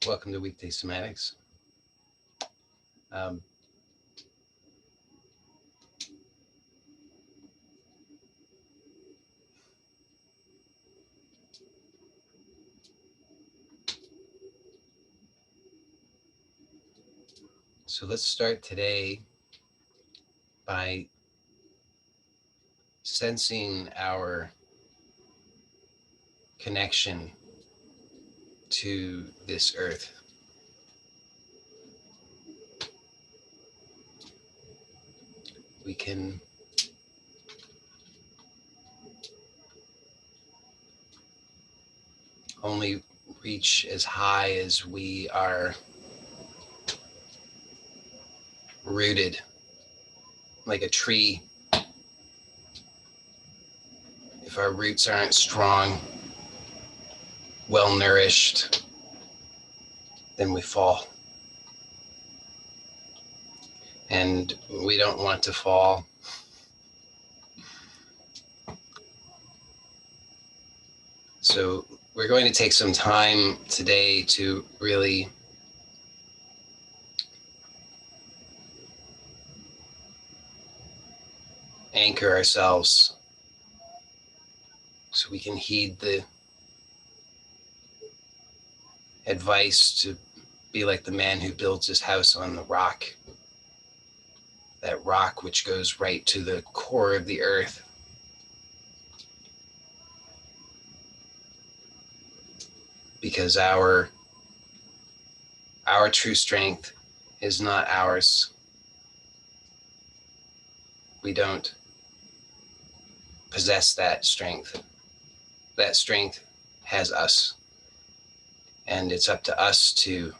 Welcome to Weekday Somatics. Um, so let's start today by sensing our connection to this earth. We can only reach as high as we are rooted, like a tree. If our roots aren't strong, well nourished, then we fall. And we don't want to fall. So we're going to take some time today to really anchor ourselves so we can heed the advice to be like the man who builds his house on the rock, that rock which goes right to the core of the earth. Because our true strength is not ours. We don't possess that strength. That strength has us. And it's up to us to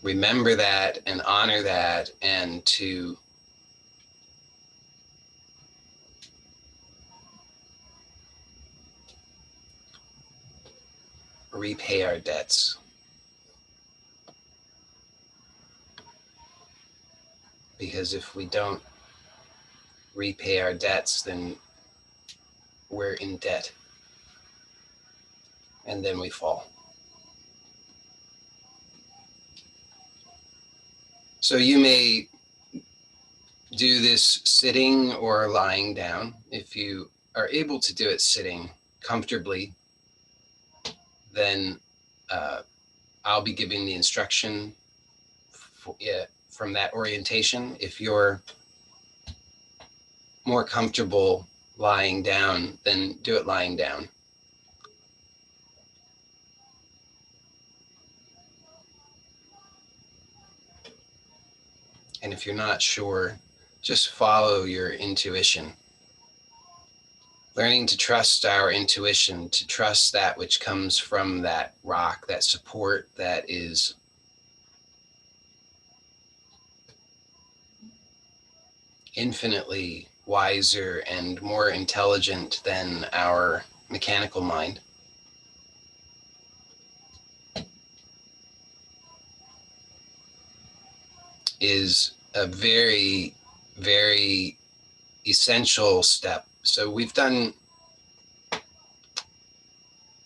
remember that and honor that, and to repay our debts. Because if we don't repay our debts, then we're in debt. And then we fall. So you may do this sitting or lying down. If you are able to do it sitting comfortably, then I'll be giving the instruction from that orientation. If you're more comfortable lying down, then do it lying down. And if you're not sure, just follow your intuition. Learning to trust our intuition, to trust that which comes from that rock, that support that is infinitely wiser and more intelligent than our mechanical mind. Is a very, very essential step. So we've done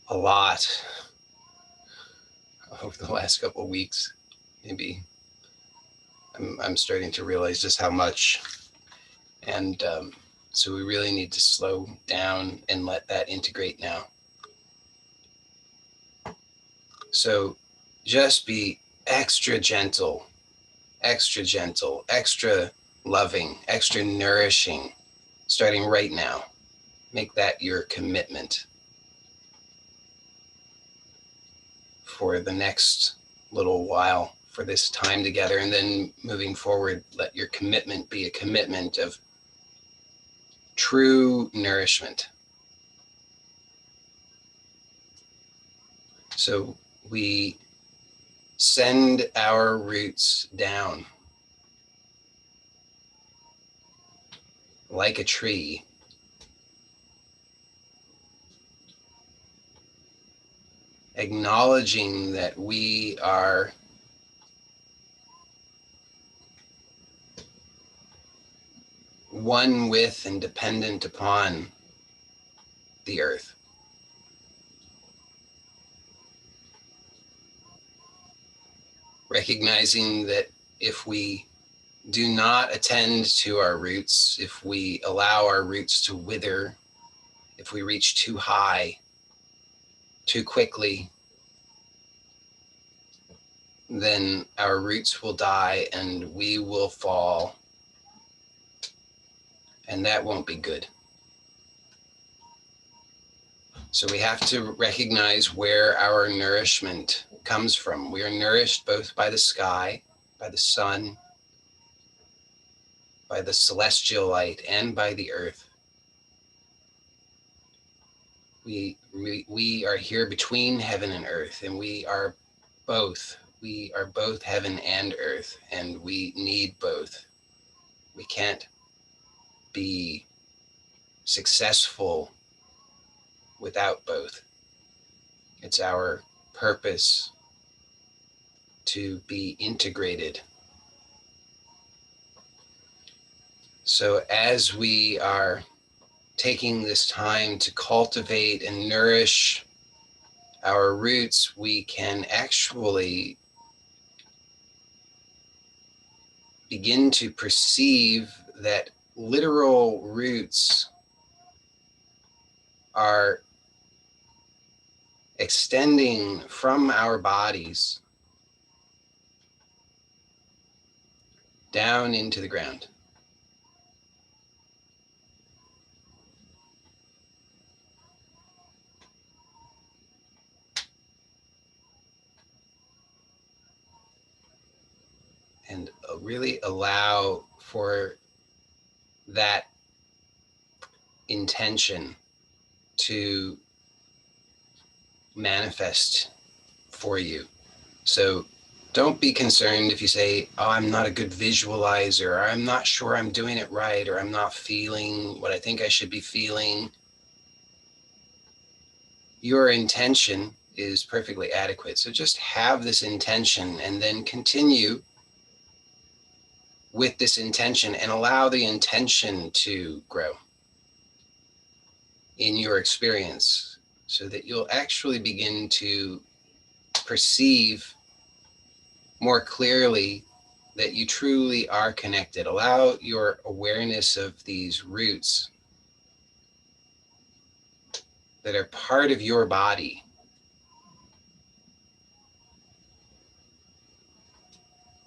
a lot over the last couple of weeks. Maybe I'm starting to realize just how much. And so we really need to slow down and let that integrate now. So just be extra gentle, extra loving, extra nourishing, starting right now. Make that your commitment for the next little while, for this time together. And then moving forward, let your commitment be a commitment of true nourishment. So we send our roots down like a tree, acknowledging that we are one with and dependent upon the earth. recognizing that if we do not attend to our roots, if we allow our roots to wither, if we reach too high, too quickly, then our roots will die and we will fall, and that won't be good. So we have to recognize where our nourishment comes from. We are nourished both by the sky, by the sun, by the celestial light, and by the earth. We are here between heaven and earth, and we are both. We are both heaven and earth, and we need both. We can't be successful without both. It's our purpose to be integrated. So as we are taking this time to cultivate and nourish our roots, we can actually begin to perceive that literal roots are extending from our bodies down into the ground. And really allow for that intention to manifest for you. So don't be concerned if you say, oh, I'm not a good visualizer, or I'm not sure I'm doing it right, or I'm not feeling what I think I should be feeling. Your intention is perfectly adequate. So just have this intention and then continue with this intention and allow the intention to grow in your experience so that you'll actually begin to perceive more clearly that you truly are connected. Allow your awareness of these roots that are part of your body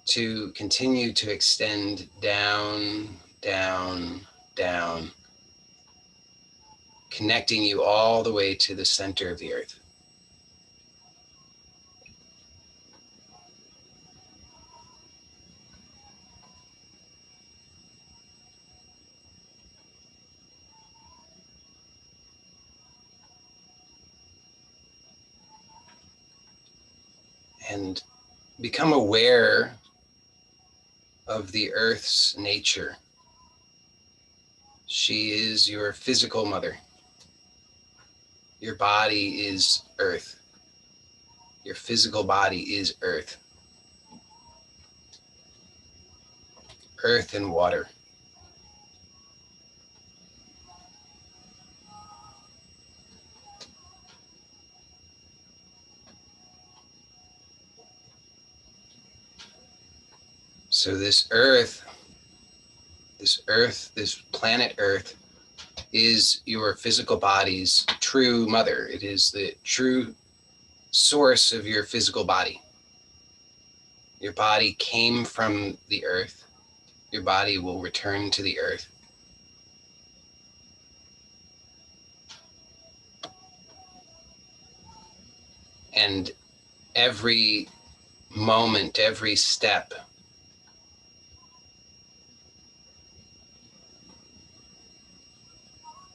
to continue to extend down, down, down, connecting you all the way to the center of the earth. And become aware of the earth's nature. She is your physical mother. Your body is earth. Your physical body is earth. Earth and water. So this planet Earth is your physical body's true mother. It is the true source of your physical body. Your body came from the earth. Your body will return to the earth. And every moment, every step,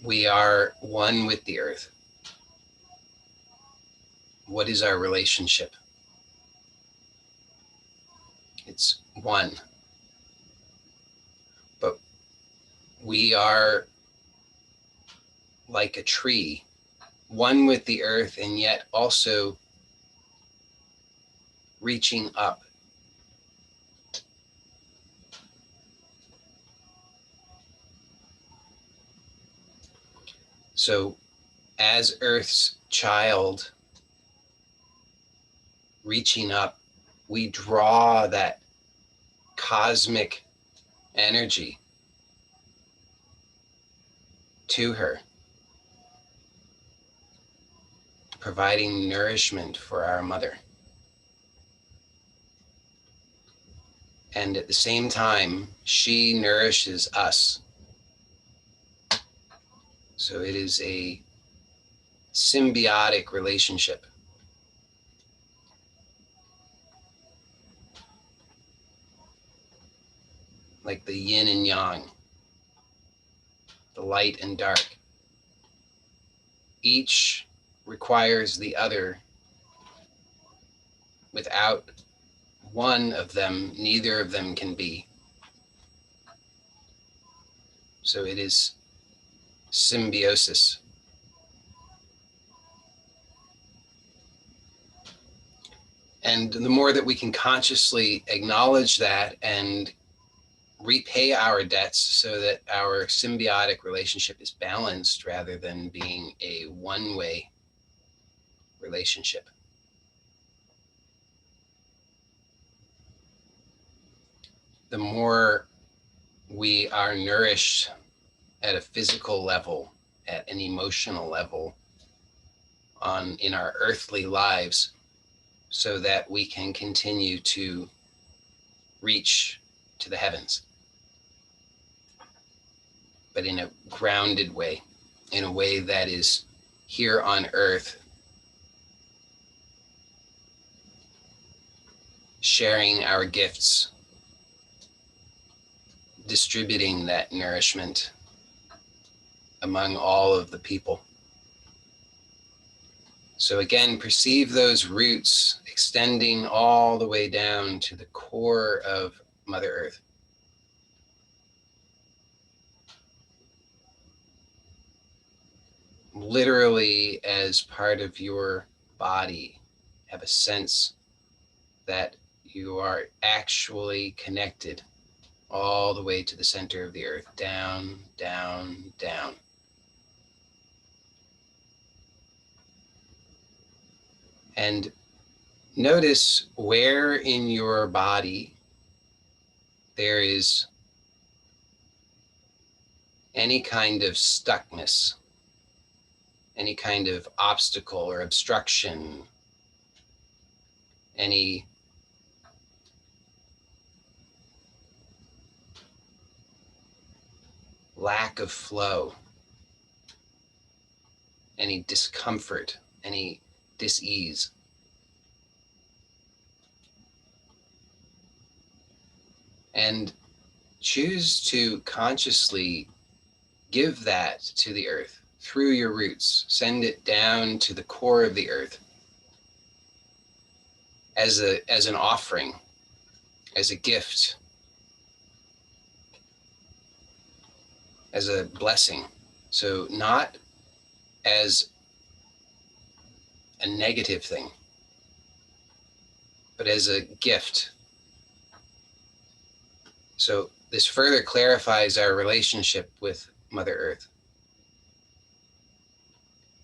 we are one with the earth. What is our relationship? It's one. But we are like a tree, one with the earth, and yet also reaching up. So as Earth's child, reaching up, we draw that cosmic energy to her, providing nourishment for our mother. And at the same time, she nourishes us. So it is a symbiotic relationship. Like the yin and yang, the light and dark. Each requires the other. Without one of them, neither of them can be. So it is symbiosis. And the more that we can consciously acknowledge that and repay our debts so that our symbiotic relationship is balanced rather than being a one-way relationship, the more we are nourished at a physical level, at an emotional level, in our earthly lives, so that we can continue to reach to the heavens, but in a grounded way, in a way that is here on earth, sharing our gifts, distributing that nourishment among all of the people. So again, perceive those roots extending all the way down to the core of Mother Earth. Literally, as part of your body, have a sense that you are actually connected all the way to the center of the earth, down, down, down. And notice where in your body there is any kind of stuckness, any kind of obstacle or obstruction, any lack of flow, any discomfort, any dis-ease. And choose to consciously give that to the earth through your roots. Send it down to the core of the earth as an offering, as a gift, as a blessing. So not as a negative thing, but as a gift. So this further clarifies our relationship with Mother Earth,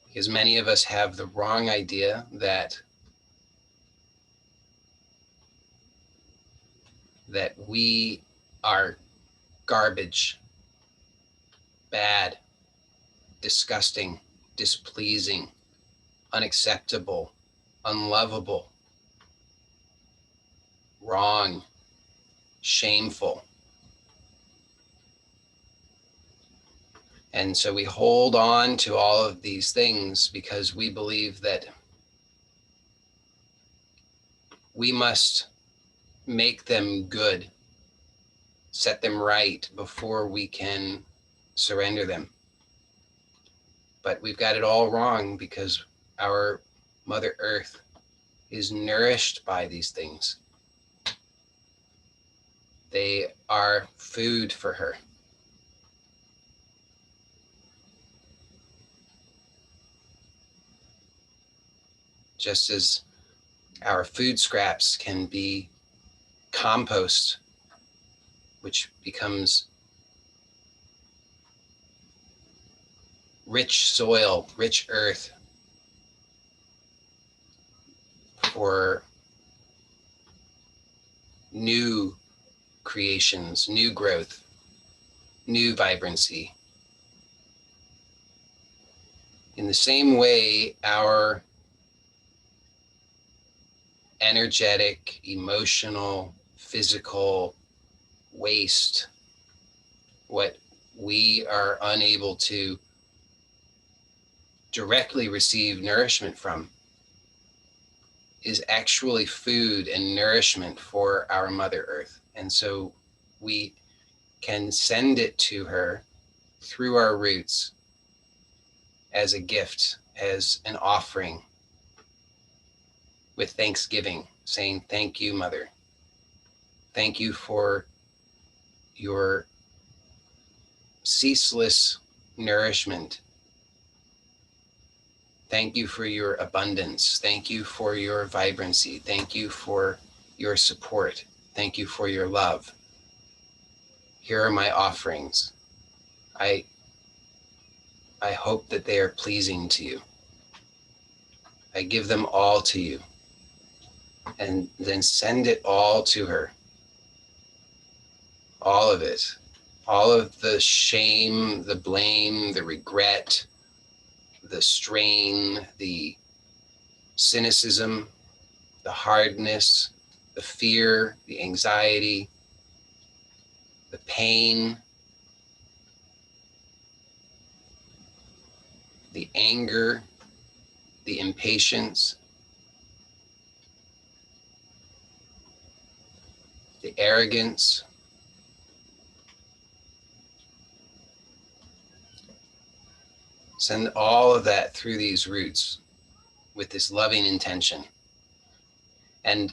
because many of us have the wrong idea that we are garbage, bad, disgusting, displeasing, unacceptable, unlovable, wrong, shameful. And so we hold on to all of these things because we believe that we must make them good, set them right before we can surrender them. But we've got it all wrong, because our Mother Earth is nourished by these things. They are food for her. Just as our food scraps can be compost, which becomes rich soil, rich earth for new creations, new growth, new vibrancy. In the same way, our energetic, emotional, physical waste, what we are unable to directly receive nourishment from, is actually food and nourishment for our Mother Earth. And so we can send it to her through our roots as a gift, as an offering, with thanksgiving, saying, thank you, Mother. Thank you for your ceaseless nourishment. Thank you for your abundance. Thank you for your vibrancy. Thank you for your support. Thank you for your love. Here are my offerings. I hope that they are pleasing to you. I give them all to you. And then send it all to her. All of it. All of the shame, the blame, the regret, the strain, the cynicism, the hardness, the fear, the anxiety, the pain, the anger, the impatience, the arrogance. Send all of that through these roots with this loving intention. And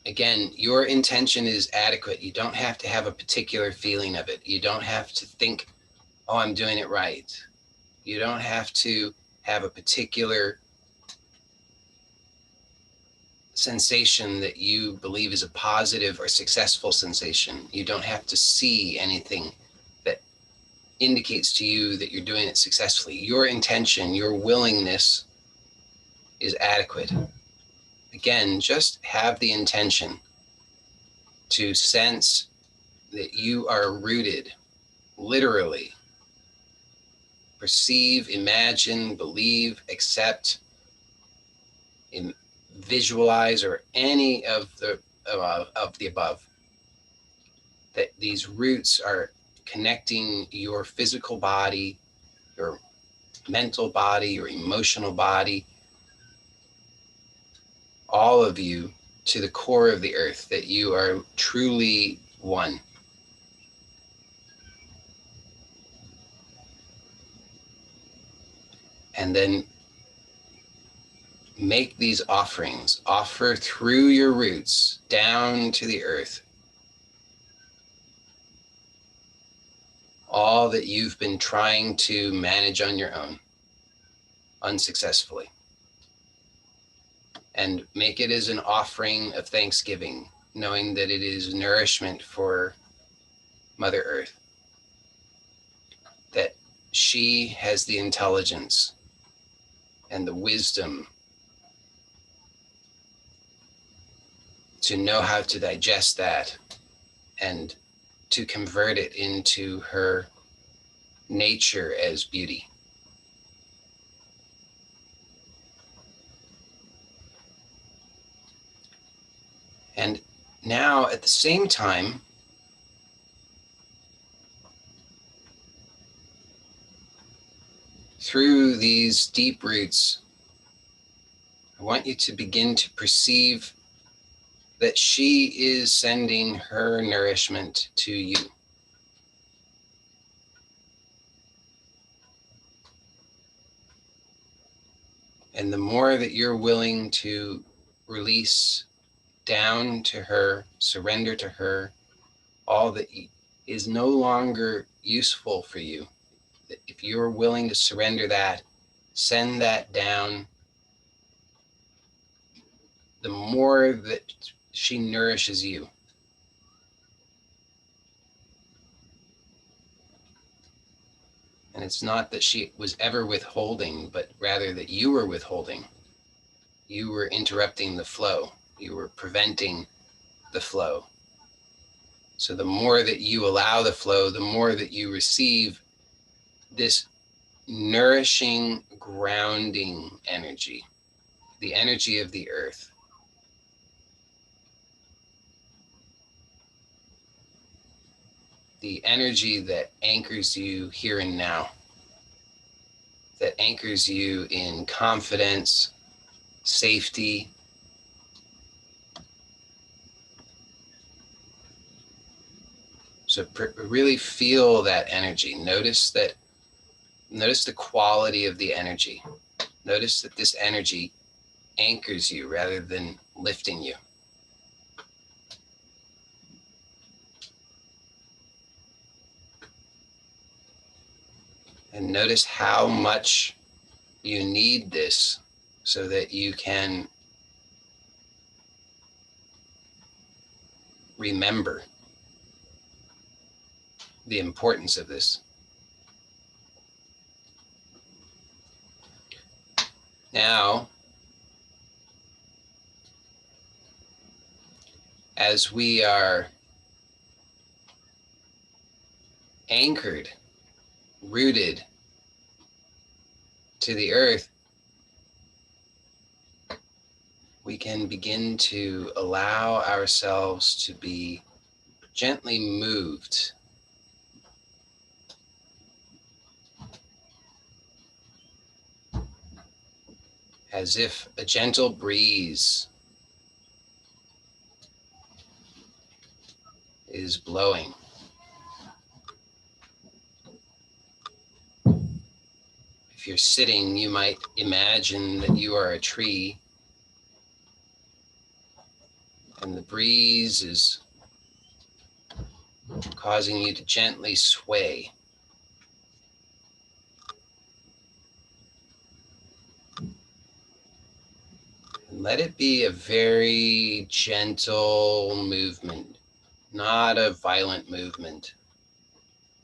again, your intention is adequate. You don't have to have a particular feeling of it. You don't have to think, oh, I'm doing it right. You don't have to have a particular sensation that you believe is a positive or successful sensation. You don't have to see anything that indicates to you that you're doing it successfully. Your intention, your willingness is adequate. Again, just have the intention to sense that you are rooted, literally. Perceive, imagine, believe, accept, visualize, or any of the above. That these roots are connecting your physical body, your mental body, your emotional body, all of you to the core of the earth, that you are truly one. And then make these offerings, offer through your roots down to the earth all that you've been trying to manage on your own, unsuccessfully. And make it as an offering of thanksgiving, knowing that it is nourishment for Mother Earth, that she has the intelligence and the wisdom to know how to digest that and to convert it into her nature as beauty. And now at the same time, through these deep roots, I want you to begin to perceive that she is sending her nourishment to you. And the more that you're willing to release down to her, surrender to her, all that is no longer useful for you, if you're willing to surrender that, send that down, the more that she nourishes you. And it's not that she was ever withholding, but rather that you were withholding. You were interrupting the flow. You were preventing the flow. So the more that you allow the flow, the more that you receive this nourishing, grounding energy, the energy of the earth. The energy that anchors you here and now, that anchors you in confidence, safety. So really feel that energy. Notice the quality of the energy. Notice that this energy anchors you rather than lifting you. And notice how much you need this so that you can remember the importance of this. Now, as we are anchored, rooted to the earth, we can begin to allow ourselves to be gently moved as if a gentle breeze is blowing. If you're sitting, you might imagine that you are a tree and the breeze is causing you to gently sway. And let it be a very gentle movement, not a violent movement.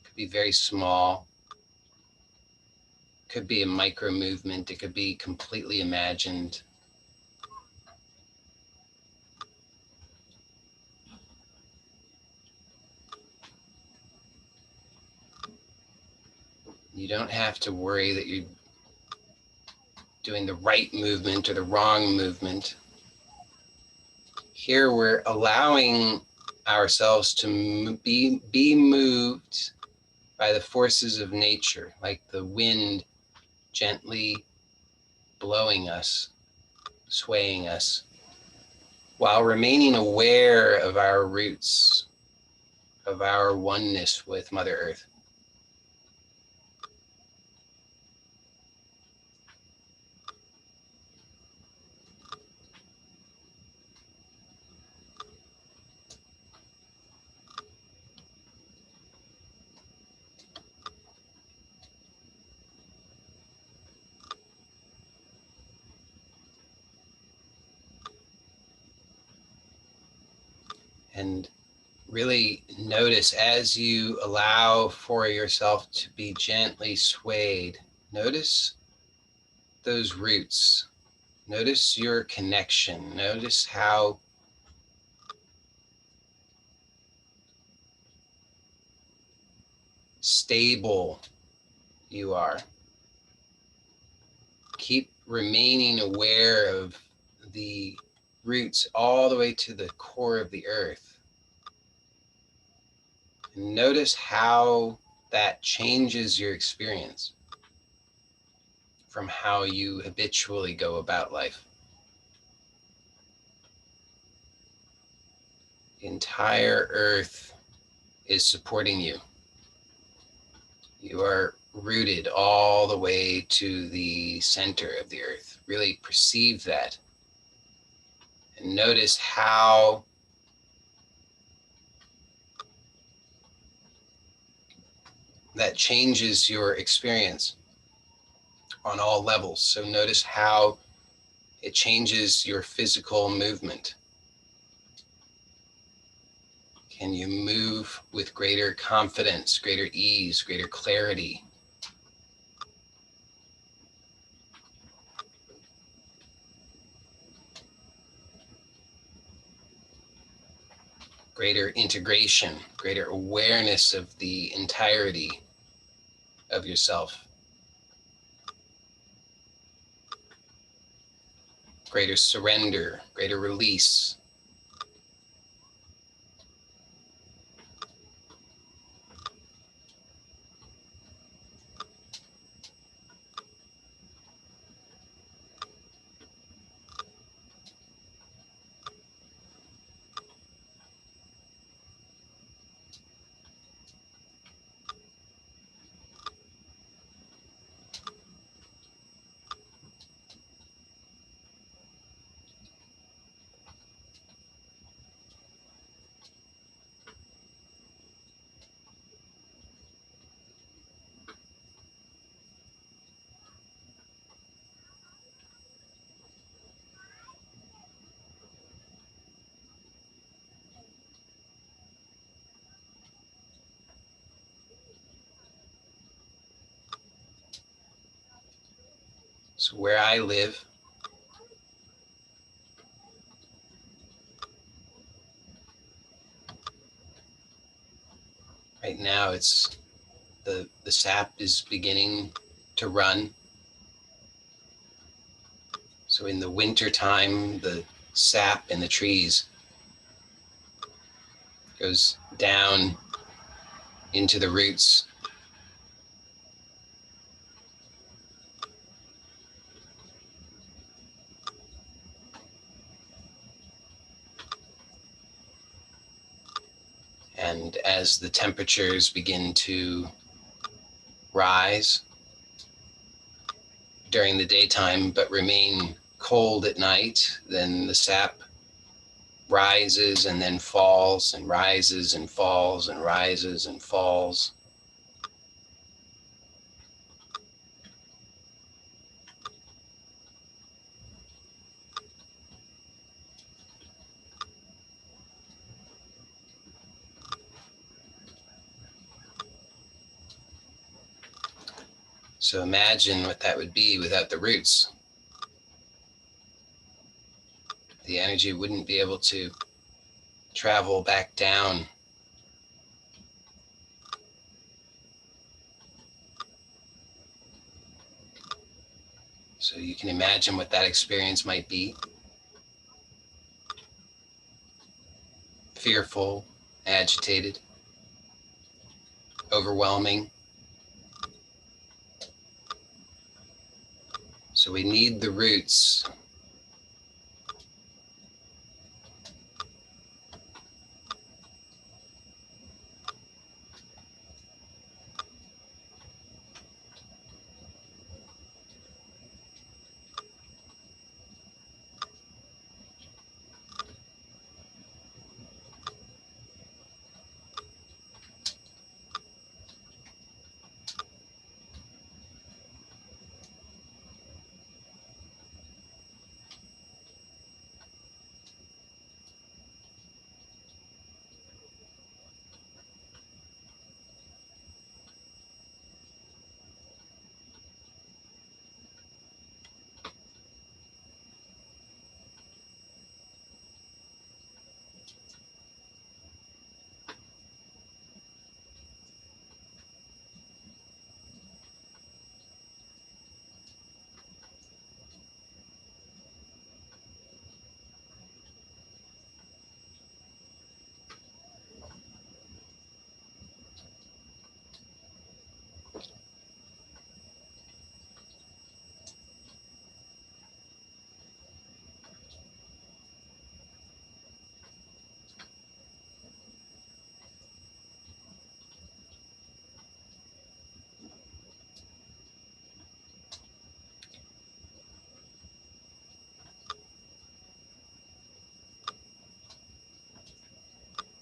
It could be very small. It could be a micro movement. It could be completely imagined. You don't have to worry that you're doing the right movement or the wrong movement. Here we're allowing ourselves to be moved by the forces of nature, like the wind gently blowing us, swaying us, while remaining aware of our roots, of our oneness with Mother Earth. And really notice as you allow for yourself to be gently swayed, notice those roots. Notice your connection. Notice how stable you are. Keep remaining aware of the roots all the way to the core of the earth. And notice how that changes your experience from how you habitually go about life. The entire earth is supporting you. You are rooted all the way to the center of the earth. Really perceive that. And notice how that changes your experience on all levels. So notice how it changes your physical movement. Can you move with greater confidence, greater ease, greater clarity? greater integration, greater awareness of the entirety of yourself, greater surrender, greater release. So where I live, right now it's the sap is beginning to run. So in the winter time, the sap in the trees goes down into the roots. And as the temperatures begin to rise during the daytime but remain cold at night, then the sap rises and then falls and rises and falls and rises and falls. So imagine what that would be without the roots. The energy wouldn't be able to travel back down. So you can imagine what that experience might be. Fearful, agitated, overwhelming. So we need the roots.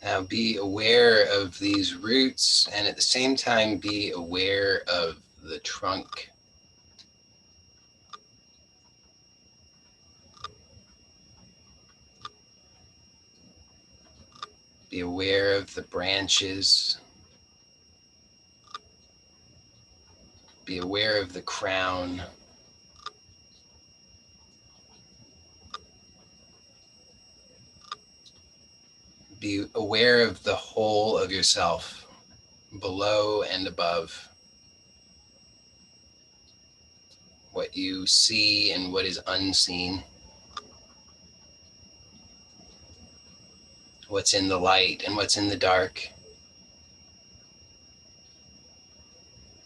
Now be aware of these roots and at the same time be aware of the trunk. Be aware of the branches. Be aware of the crown. Be aware of the whole of yourself, below and above, what you see and what is unseen, what's in the light and what's in the dark.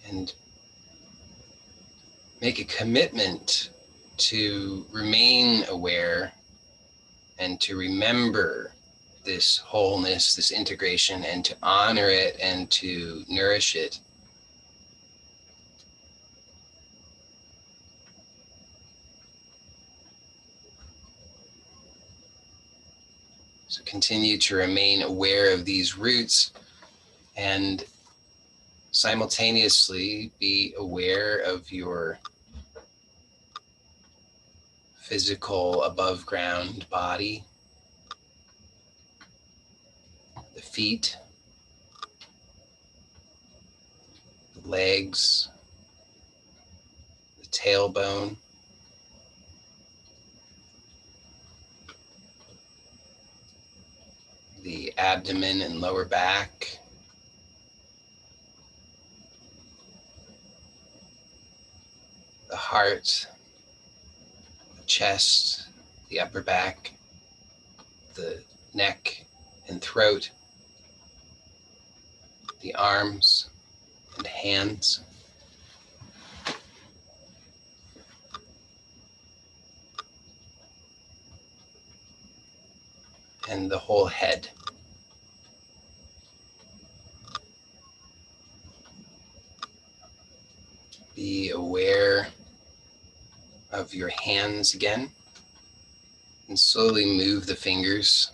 And make a commitment to remain aware and to remember this wholeness, this integration, and to honor it and to nourish it. So continue to remain aware of these roots and simultaneously be aware of your physical above ground body, the feet, the legs, the tailbone, the abdomen and lower back, the heart, the chest, the upper back, the neck and throat, the arms and hands, and the whole head. Be aware of your hands again, and slowly move the fingers.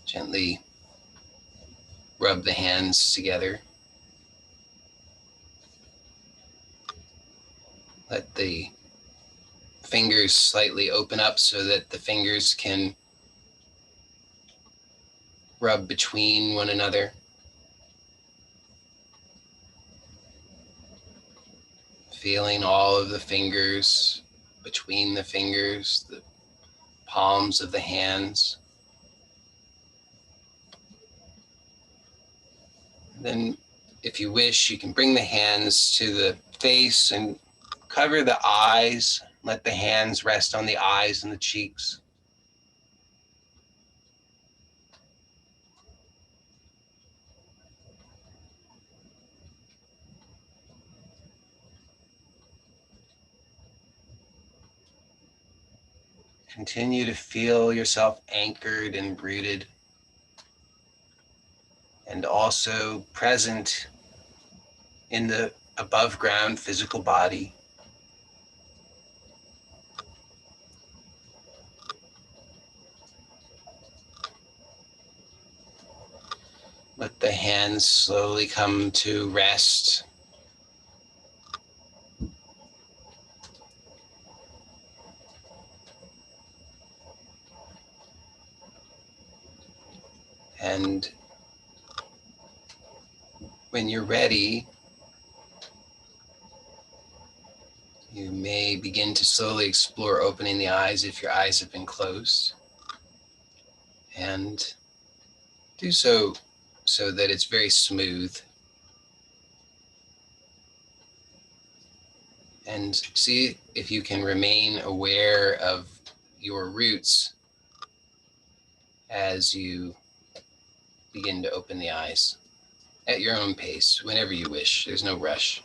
Gently rub the hands together. Let the fingers slightly open up so that the fingers can rub between one another. Feeling all of the fingers between the fingers, the palms of the hands. Then, if you wish, you can bring the hands to the face and cover the eyes. Let the hands rest on the eyes and the cheeks. Continue to feel yourself anchored and rooted, and also present in the above ground physical body. Let the hands slowly come to rest. And when you're ready, you may begin to slowly explore opening the eyes if your eyes have been closed. And do so that it's very smooth. And see if you can remain aware of your roots as you begin to open the eyes at your own pace, whenever you wish. There's no rush.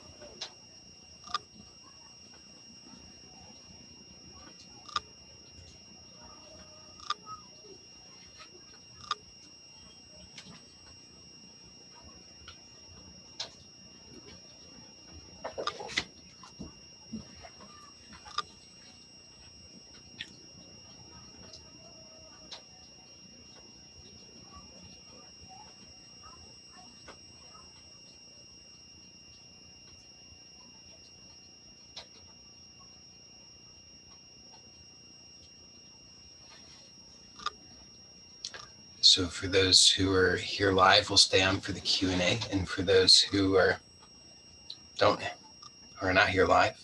So for those who are here live, we'll stay on for the Q&A. And for those who don't who are not here live.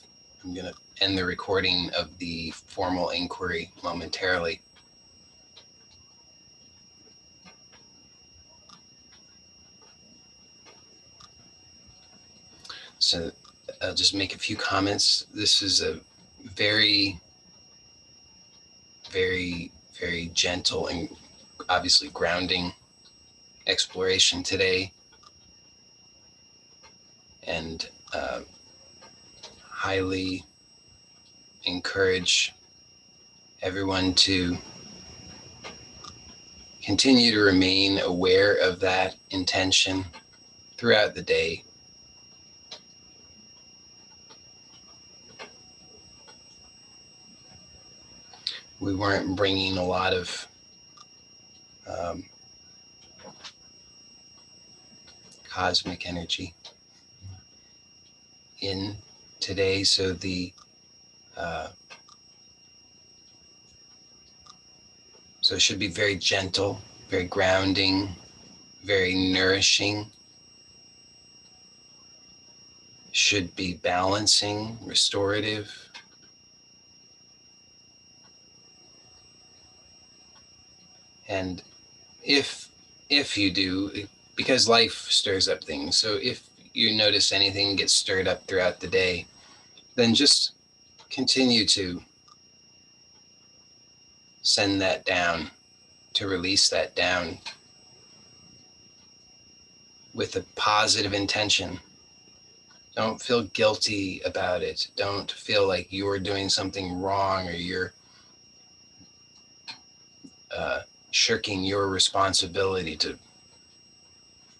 I'm going to end the recording of the formal inquiry momentarily. So I'll just make a few comments. This is a very, very, very gentle and obviously grounding exploration today, and highly encourage everyone to continue to remain aware of that intention throughout the day. We weren't bringing a lot of cosmic energy in today, so so it should be very gentle, very grounding, very nourishing. Should be balancing, restorative. And if you do, because life stirs up things, so if you notice anything gets stirred up throughout the day, then just continue to send that down, to release that down with a positive intention. Don't feel guilty about it. Don't feel like you're doing something wrong or you're shirking your responsibility to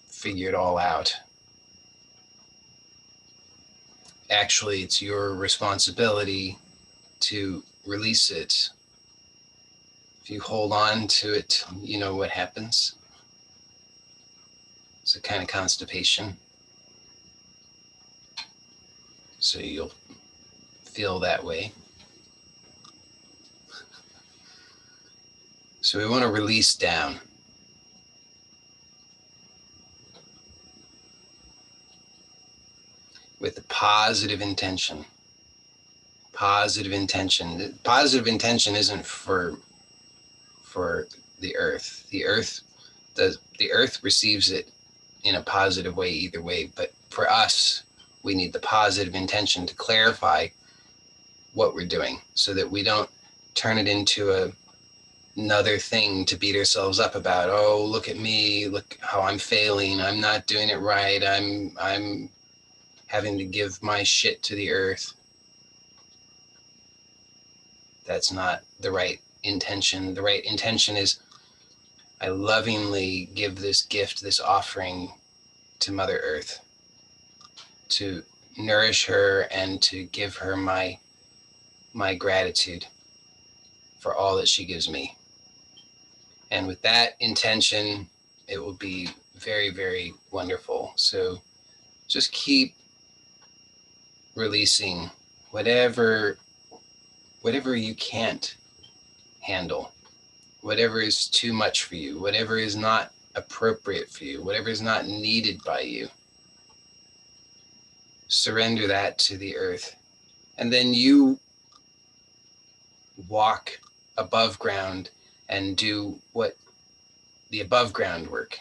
figure it all out. Actually, it's your responsibility to release it. If you hold on to it, you know what happens. It's a kind of constipation. So you'll feel that way. So we want to release down. With a positive intention. Positive intention. Positive intention isn't for the earth. The earth receives it in a positive way either way, but for us, we need the positive intention to clarify what we're doing so that we don't turn it into another thing to beat ourselves up about. Oh, look at me, look how I'm failing, I'm not doing it right, I'm having to give my shit to the earth. That's not the right intention. The right intention is, I lovingly give this gift, this offering to Mother Earth, to nourish her and to give her my gratitude for all that she gives me. And with that intention, it will be very, very wonderful. So just keep releasing whatever you can't handle, whatever is too much for you, whatever is not appropriate for you, whatever is not needed by you. Surrender that to the earth. And then you walk above ground and do what the above ground work.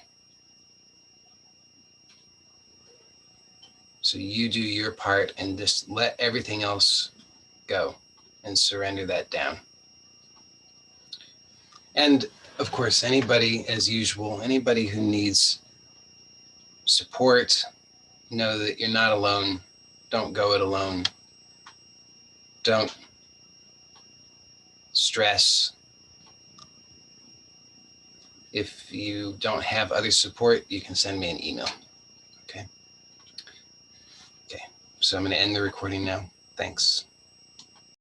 So you do your part and just let everything else go and surrender that down. And of course, anybody, as usual, anybody who needs support, know that you're not alone. Don't go it alone. Don't stress. If you don't have other support, you can send me an email. Okay. So I'm going to end the recording now. Thanks.